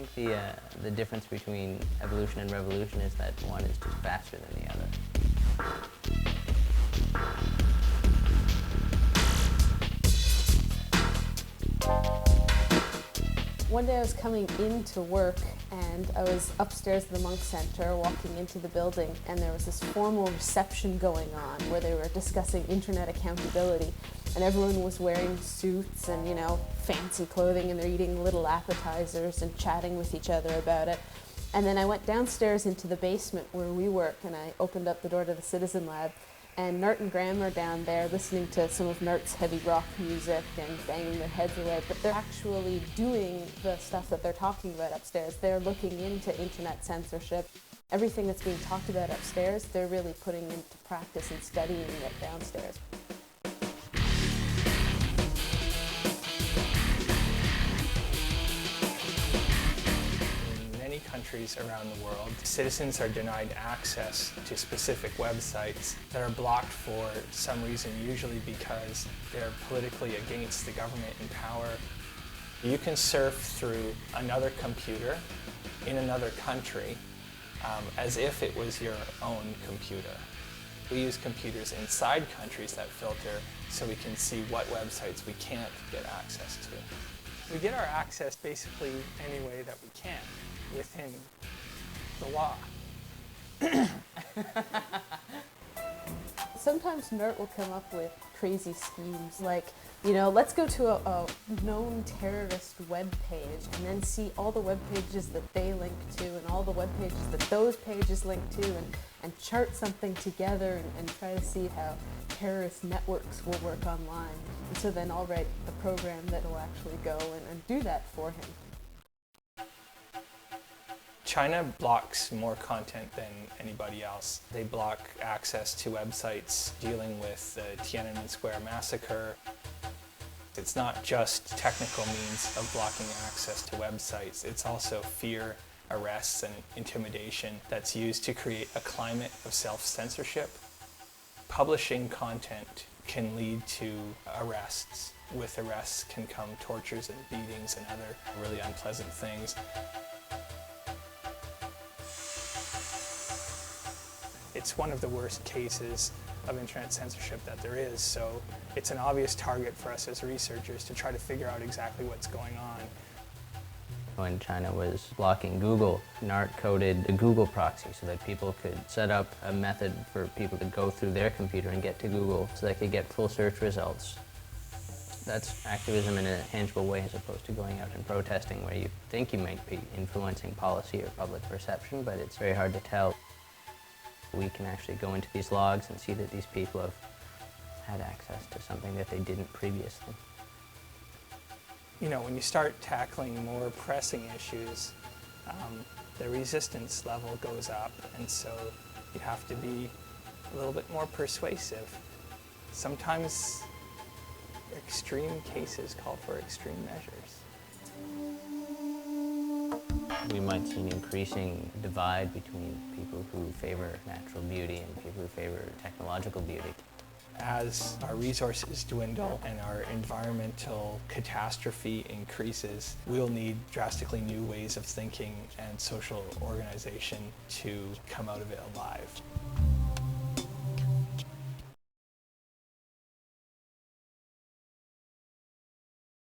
think the difference between evolution and revolution is that one is just faster than the other. One day I was coming into work and I was upstairs at the Monk Center walking into the building, and there was this formal reception going on where they were discussing internet accountability, and everyone was wearing suits and, you know, fancy clothing, and they're eating little appetizers and chatting with each other about it. And then I went downstairs into the basement where we work, and I opened up the door to the Citizen Lab, and Nert and Graham are down there listening to some of Nert's heavy rock music and banging their heads away, but they're actually doing the stuff that they're talking about upstairs. They're looking into internet censorship. Everything that's being talked about upstairs, they're really putting into practice and studying it downstairs. Countries around the world, citizens are denied access to specific websites that are blocked for some reason, usually because they're politically against the government in power. You can surf through another computer in another country as if it was your own computer. We use computers inside countries that filter so we can see what websites we can't get access to. We get our access basically any way that we can within the law. Sometimes Nert will come up with crazy schemes like, you know, let's go to a known terrorist web page and then see all the web pages that they link to and all the web pages that those pages link to, and chart something together and try to see how terrorist networks will work online. And so then I'll write the program that will actually go and do that for him. China blocks more content than anybody else. They block access to websites dealing with the Tiananmen Square massacre. It's not just technical means of blocking access to websites, it's also fear, arrests, and intimidation that's used to create a climate of self-censorship. Publishing content can lead to arrests. With arrests can come tortures and beatings and other really unpleasant things. It's one of the worst cases of internet censorship that there is, so it's an obvious target for us as researchers to try to figure out exactly what's going on. When China was blocking Google, Nart coded a Google proxy so that people could set up a method for people to go through their computer and get to Google so they could get full search results. That's activism in a tangible way, as opposed to going out and protesting where you think you might be influencing policy or public perception, but it's very hard to tell. We can actually go into these logs and see that these people have had access to something that they didn't previously. You know, when you start tackling more pressing issues, the resistance level goes up, and so you have to be a little bit more persuasive. Sometimes extreme cases call for extreme measures. We might see an increasing divide between people who favor natural beauty and people who favor technological beauty. As our resources dwindle and our environmental catastrophe increases, we'll need drastically new ways of thinking and social organization to come out of it alive.